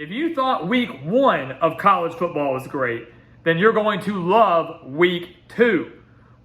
If you thought week 1 of college football was great, then you're going to love week 2.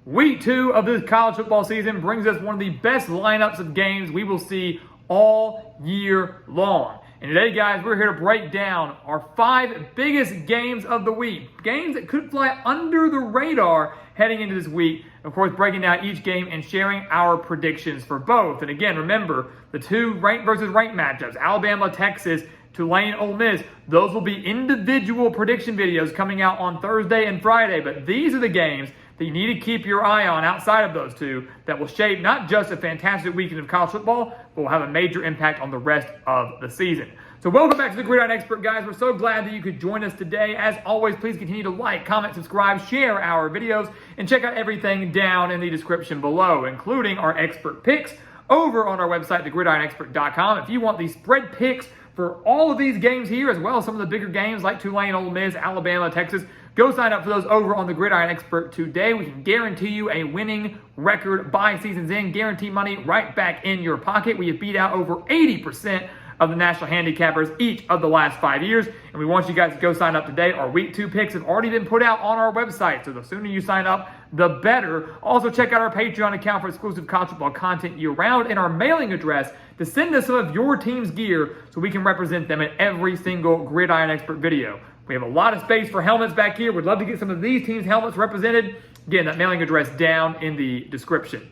Week 2 of this college football season brings us one of the best lineups of games we will see all year long. And today, guys, we're here to break down our 5 biggest games of the week. Games that could fly under the radar heading into this week. Of course, breaking down each game and sharing our predictions for both. And again, remember, the 2 ranked versus ranked matchups, Alabama, Texas, Tulane, Ole Miss, those will be individual prediction videos coming out on Thursday and Friday. But these are the games that you need to keep your eye on outside of those 2 that will shape not just a fantastic weekend of college football, but will have a major impact on the rest of the season. So welcome back to the Gridiron Expert, guys. We're so glad that you could join us today. As always, please continue to like, comment, subscribe, share our videos, and check out everything down in the description below, including our expert picks over on our website, thegridironexpert.com. If you want these spread picks for all of these games here, as well as some of the bigger games like Tulane, Ole Miss, Alabama, Texas, go sign up for those over on the Gridiron Expert today. We can guarantee you a winning record by season's end, guarantee money right back in your pocket. We have beat out over 80% of the national handicappers each of the last 5 years, and we want you guys to go sign up today. Our week 2 picks have already been put out on our website, so the sooner you sign up, the better. Also, check out our Patreon account for exclusive college football content year-round and our mailing address to send us some of your team's gear so we can represent them in every single Gridiron Expert video. We have a lot of space for helmets back here. We'd love to get some of these teams' helmets represented. Again, that mailing address down in the description.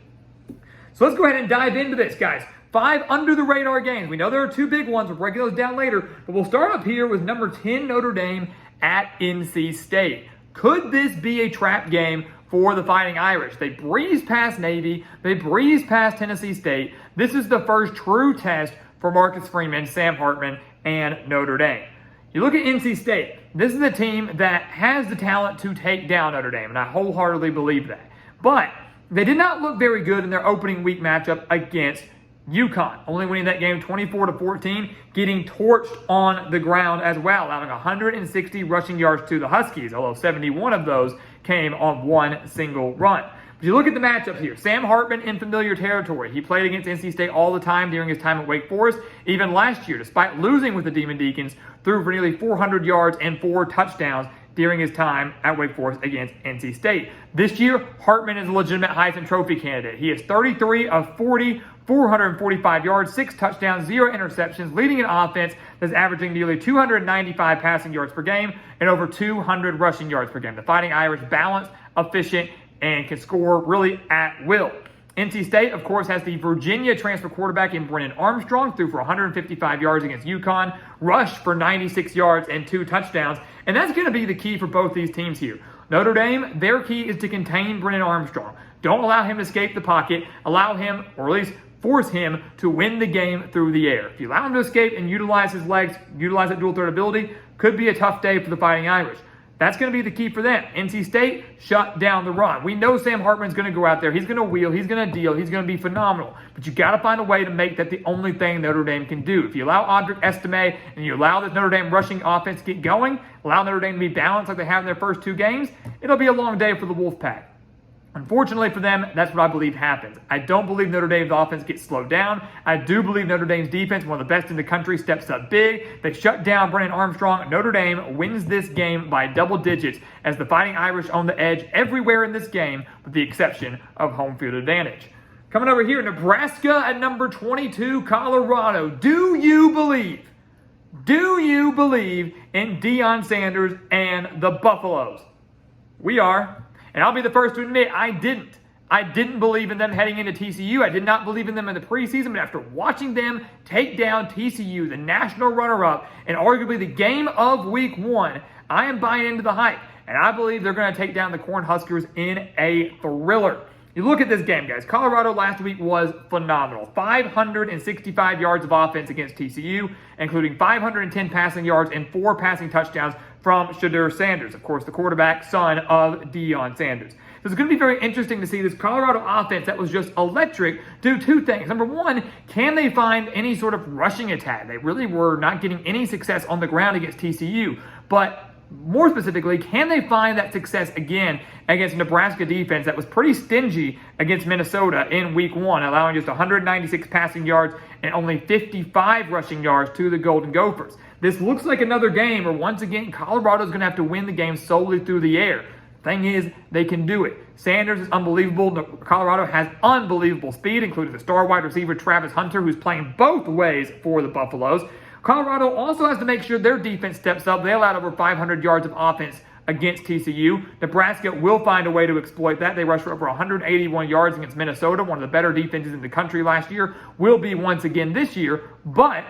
So let's go ahead and dive into this, guys. 5 under-the-radar games. We know there are 2 big ones. We're breaking those down later. But we'll start up here with number 10, Notre Dame at NC State. Could this be a trap game for the Fighting Irish? They breezed past Navy. They breezed past Tennessee State. This is the first true test for Marcus Freeman, Sam Hartman, and Notre Dame. You look at NC State. This is a team that has the talent to take down Notre Dame, and I wholeheartedly believe that. But they did not look very good in their opening week matchup against UConn, only winning that game 24-14, getting torched on the ground as well, allowing 160 rushing yards to the Huskies, although 71 of those came on one single run. But you look at the matchup here. Sam Hartman in familiar territory. He played against NC State all the time during his time at Wake Forest. Even last year, despite losing with the Demon Deacons, threw for nearly 400 yards and 4 touchdowns during his time at Wake Forest against NC State. This year, Hartman is a legitimate Heisman Trophy candidate. He is 33 of 40, 445 yards, 6 touchdowns, 0 interceptions, leading an offense that's averaging nearly 295 passing yards per game and over 200 rushing yards per game. The Fighting Irish balanced, efficient, and can score really at will. NC State, of course, has the Virginia transfer quarterback in Brennan Armstrong, threw for 155 yards against UConn, rushed for 96 yards and 2 touchdowns, and that's going to be the key for both these teams here. Notre Dame, their key is to contain Brennan Armstrong. Don't allow him to escape the pocket. Allow him, or at least force him, to win the game through the air. If you allow him to escape and utilize his legs, utilize that dual threat ability, could be a tough day for the Fighting Irish. That's going to be the key for them. NC State shut down the run. We know Sam Hartman's going to go out there. He's going to wheel. He's going to deal. He's going to be phenomenal. But you got to find a way to make that the only thing Notre Dame can do. If you allow Audric Estime and you allow this Notre Dame rushing offense to get going, allow Notre Dame to be balanced like they have in their first 2 games, it'll be a long day for the Wolfpack. Unfortunately for them, that's what I believe happens. I don't believe Notre Dame's offense gets slowed down. I do believe Notre Dame's defense, one of the best in the country, steps up big. They shut down Brennan Armstrong. Notre Dame wins this game by double digits as the Fighting Irish own the edge everywhere in this game with the exception of home field advantage. Coming over here, Nebraska at number 22, Colorado. Do you believe in Deion Sanders and the Buffaloes? We are. And I'll be the first to admit, I didn't believe in them heading into TCU. I did not believe in them in the preseason, but after watching them take down TCU, the national runner-up, and arguably the game of week 1, I am buying into the hype. And I believe they're going to take down the Cornhuskers in a thriller. You look at this game, guys. Colorado last week was phenomenal. 565 yards of offense against TCU, including 510 passing yards and 4 passing touchdowns from Shedeur Sanders, of course, the quarterback, son of Deion Sanders. So it's going to be very interesting to see this Colorado offense that was just electric do 2 things. Number 1, can they find any sort of rushing attack? They really were not getting any success on the ground against TCU, but more specifically, can they find that success again against Nebraska defense that was pretty stingy against Minnesota in week 1, allowing just 196 passing yards and only 55 rushing yards to the Golden Gophers? This looks like another game where, once again, Colorado's going to have to win the game solely through the air. Thing is, they can do it. Sanders is unbelievable. Colorado has unbelievable speed, including the star wide receiver Travis Hunter, who's playing both ways for the Buffaloes. Colorado also has to make sure their defense steps up. They allowed over 500 yards of offense against TCU. Nebraska will find a way to exploit that. They rushed for over 181 yards against Minnesota, one of the better defenses in the country last year, will be once again this year. But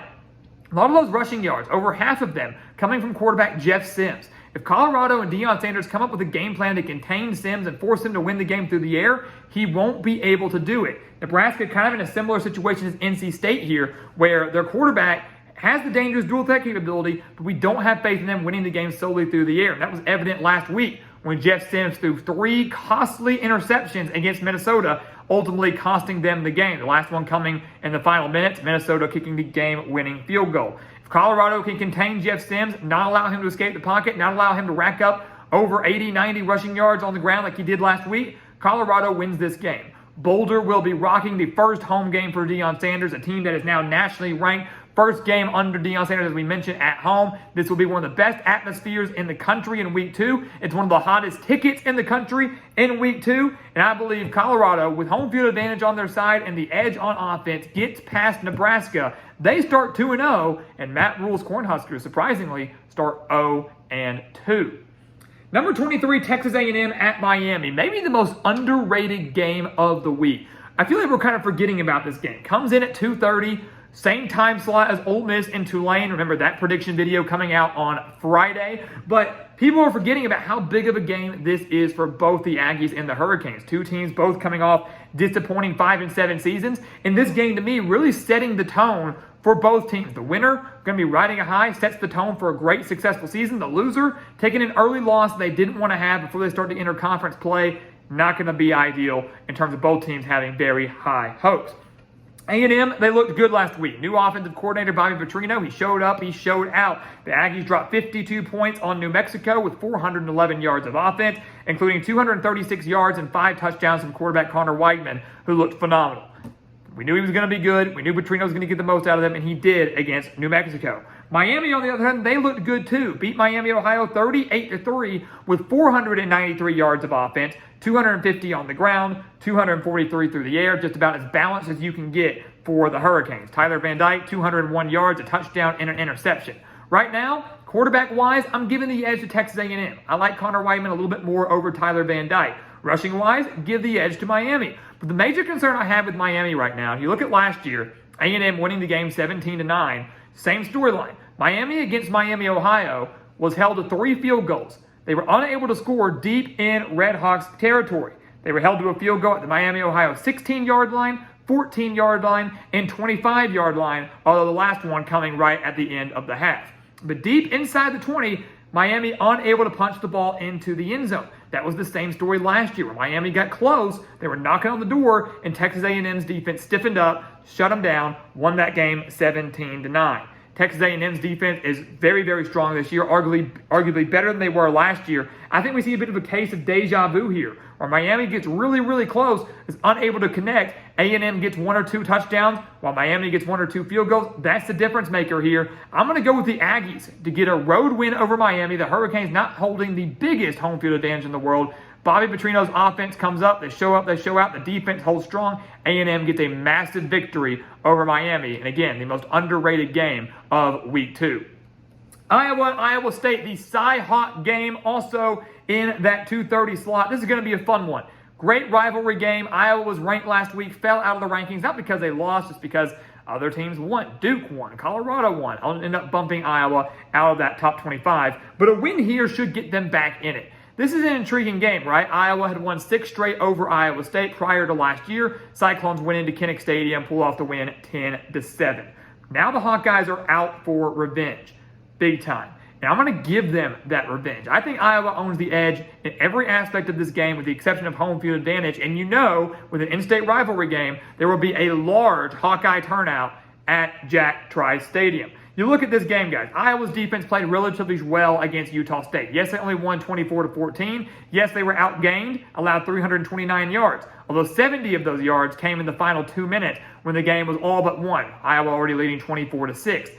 a lot of those rushing yards, over half of them, coming from quarterback Jeff Sims. If Colorado and Deion Sanders come up with a game plan to contain Sims and force him to win the game through the air, he won't be able to do it. Nebraska kind of in a similar situation as NC State here, where their quarterback has the dangerous dual threat capability, but we don't have faith in them winning the game solely through the air. And that was evident last week when Jeff Sims threw 3 costly interceptions against Minnesota, ultimately costing them the game. The last one coming in the final minutes, Minnesota kicking the game-winning field goal. If Colorado can contain Jeff Sims, not allow him to escape the pocket, not allow him to rack up over 80, 90 rushing yards on the ground like he did last week, Colorado wins this game. Boulder will be rocking the first home game for Deion Sanders, a team that is now nationally ranked. First game under Deion Sanders, as we mentioned, at home. This will be one of the best atmospheres in the country in week 2. It's one of the hottest tickets in the country in week 2. And I believe Colorado, with home field advantage on their side and the edge on offense, gets past Nebraska. They start 2-0, and Matt Rule's Cornhuskers, surprisingly, start 0-2. Number 23, Texas A&M at Miami. Maybe the most underrated game of the week. I feel like we're kind of forgetting about this game. Comes in at 2:30. Same time slot as Ole Miss and Tulane. Remember that prediction video coming out on Friday. But people are forgetting about how big of a game this is for both the Aggies and the Hurricanes. Two teams both coming off disappointing 5-7 seasons. And this game, to me, really setting the tone for both teams. The winner, going to be riding a high, sets the tone for a great, successful season. The loser, taking an early loss they didn't want to have before they start to enter conference play. Not going to be ideal in terms of both teams having very high hopes. A&M, they looked good last week. New offensive coordinator Bobby Petrino, he showed up, he showed out. The Aggies dropped 52 points on New Mexico with 411 yards of offense, including 236 yards and 5 touchdowns from quarterback Connor Whiteman, who looked phenomenal. We knew he was going to be good. We knew Petrino was going to get the most out of them, and he did against New Mexico. Miami, on the other hand, they looked good too. Beat Miami, Ohio 38-3 with 493 yards of offense, 250 on the ground, 243 through the air, just about as balanced as you can get for the Hurricanes. Tyler Van Dyke, 201 yards, a touchdown, and an interception. Right now, quarterback-wise, I'm giving the edge to Texas A&M. I like Connor Whiteman a little bit more over Tyler Van Dyke. Rushing-wise, give the edge to Miami. But the major concern I have with Miami right now, if you look at last year, A&M winning the game 17-9, same storyline. Miami against Miami, Ohio, was held to 3 field goals. They were unable to score deep in Red Hawks territory. They were held to a field goal at the Miami, Ohio 16-yard line, 14-yard line, and 25-yard line, although the last one coming right at the end of the half. But deep inside the 20, Miami unable to punch the ball into the end zone. That was the same story last year. When Miami got close, they were knocking on the door, and Texas A&M's defense stiffened up, shut them down, won that game 17-9. Texas A&M's defense is very, very strong this year, arguably better than they were last year. I think we see a bit of a case of deja vu here, where Miami gets really, really close, is unable to connect. A&M gets 1 or 2 touchdowns, while Miami gets 1 or 2 field goals. That's the difference maker here. I'm going to go with the Aggies to get a road win over Miami. The Hurricanes not holding the biggest home field advantage in the world. Bobby Petrino's offense comes up, they show up, they show out, the defense holds strong. A&M gets a massive victory over Miami. And again, the most underrated game of week 2. Iowa and Iowa State, the Cy-Hawk game, also in that 2:30 slot. This is going to be a fun one. Great rivalry game. Iowa was ranked last week, fell out of the rankings, not because they lost, just because other teams won. Duke won, Colorado won. I'll end up bumping Iowa out of that top 25. But a win here should get them back in it. This is an intriguing game, right? Iowa had won 6 straight over Iowa State prior to last year. Cyclones went into Kinnick Stadium, pulled off the win 10-7. Now the Hawkeyes are out for revenge, big time. And I'm going to give them that revenge. I think Iowa owns the edge in every aspect of this game with the exception of home field advantage. And you know, with an in-state rivalry game, there will be a large Hawkeye turnout at Jack Trice Stadium. You look at this game, guys. Iowa's defense played relatively well against Utah State. Yes, they only won 24-14. Yes, they were outgained, allowed 329 yards. Although 70 of those yards came in the final 2 minutes when the game was all but won. Iowa already leading 24-6.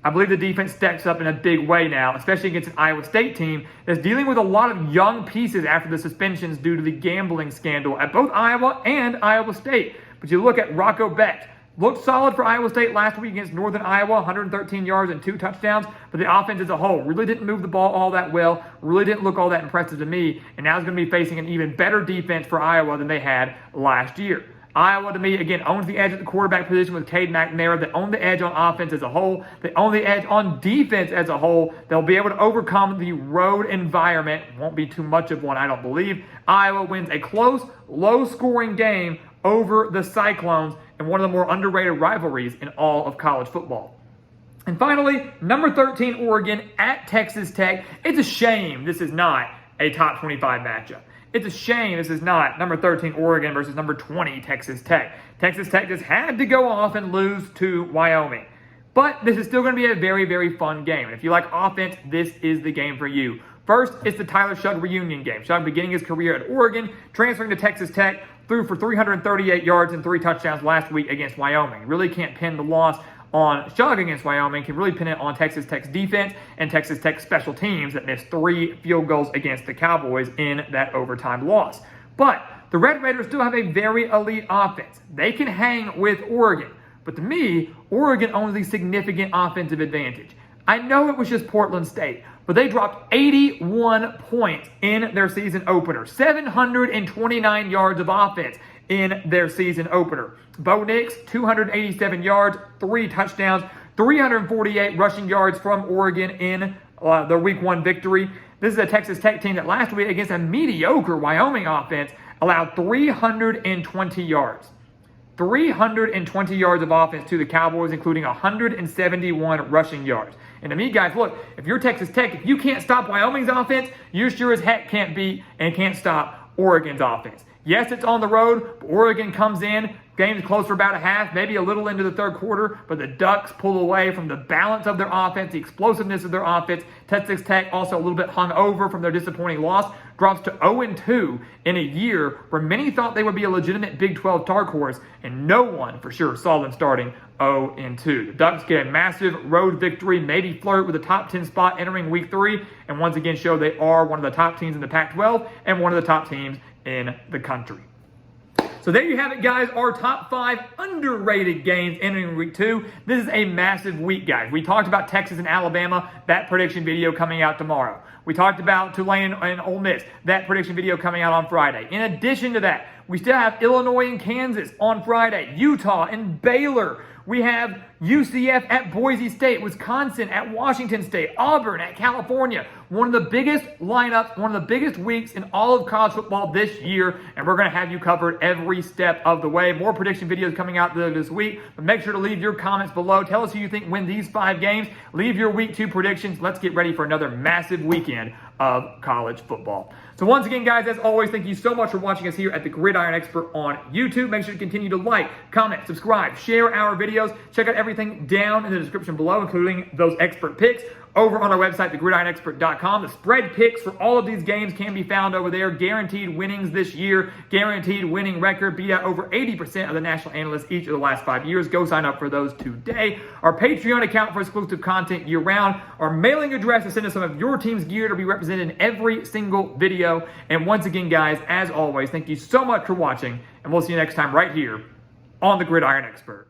I believe the defense stacks up in a big way now, especially against an Iowa State team that's dealing with a lot of young pieces after the suspensions due to the gambling scandal at both Iowa and Iowa State. But you look at Rocco Becht. Looked solid for Iowa State last week against Northern Iowa, 113 yards and 2 touchdowns, but the offense as a whole really didn't move the ball all that well, really didn't look all that impressive to me, and now is going to be facing an even better defense for Iowa than they had last year. Iowa, to me, again, owns the edge at the quarterback position with Cade McNamara. They own the edge on offense as a whole. They own the edge on defense as a whole. They'll be able to overcome the road environment. Won't be too much of one, I don't believe. Iowa wins a close, low-scoring game over the Cyclones in one of the more underrated rivalries in all of college football. And finally, number 13, Oregon at Texas Tech. It's a shame this is not a top 25 matchup. It's a shame this is not number 13 Oregon versus number 20 Texas Tech. Texas Tech just had to go off and lose to Wyoming. But this is still going to be a very, very fun game. And if you like offense, this is the game for you. First, it's the Tyler Shugg reunion game. Shugg beginning his career at Oregon, transferring to Texas Tech, threw for 338 yards and 3 touchdowns last week against Wyoming. Really can't pin the loss on Shugg against Wyoming, can really pin it on Texas Tech's defense and Texas Tech special teams that missed 3 field goals against the Cowboys in that overtime loss. But the Red Raiders still have a very elite offense. They can hang with Oregon. But to me, Oregon owns a significant offensive advantage. I know it was just Portland State, but they dropped 81 points in their season opener. 729 yards of offense in their season opener. Bo Nix, 287 yards, 3 touchdowns, 348 rushing yards from Oregon in their Week 1 victory. This is a Texas Tech team that last week against a mediocre Wyoming offense allowed 320 yards. 320 yards of offense to the Cowboys, including 171 rushing yards. And to me, guys, look, if you're Texas Tech, if you can't stop Wyoming's offense, you sure as heck can't beat and can't stop Oregon's offense. Yes, it's on the road, but Oregon comes in, game's close for about a half, maybe a little into the third quarter, but the Ducks pull away from the balance of their offense, the explosiveness of their offense. Texas Tech also a little bit hung over from their disappointing loss, drops to 0-2 in a year where many thought they would be a legitimate Big 12 dark horse, and no one for sure saw them starting 0-2. The Ducks get a massive road victory, maybe flirt with a top 10 spot entering Week 3, and once again show they are one of the top teams in the Pac-12 and one of the top teams in the country. So there you have it, guys, our top 5 underrated games entering Week 2. This is a massive week, guys. We talked about Texas and Alabama, that prediction video coming out tomorrow. We talked about Tulane and Ole Miss, that prediction video coming out on Friday. In addition to that, we still have Illinois and Kansas on Friday, Utah and Baylor. We have UCF at Boise State, Wisconsin at Washington State, Auburn at California. One of the biggest lineups, one of the biggest weeks in all of college football this year, and we're going to have you covered every step of the way. More prediction videos coming out this week, but make sure to leave your comments below. Tell us who you think win these 5 games. Leave your Week 2 predictions. Let's get ready for another massive weekend of college football. So once again, guys, as always, thank you so much for watching us here at the Gridiron Expert on YouTube. Make sure to continue to like, comment, subscribe, share our videos. Check out everything down in the description below, including those expert picks. Over on our website, thegridironexpert.com. The spread picks for all of these games can be found over there. Guaranteed winnings this year. Guaranteed winning record. Beat out over 80% of the national analysts each of the last 5 years. Go sign up for those today. Our Patreon account for exclusive content year-round. Our mailing address to send us some of your team's gear to be represented in every single video. And once again, guys, as always, thank you so much for watching. And we'll see you next time right here on The Gridiron Expert.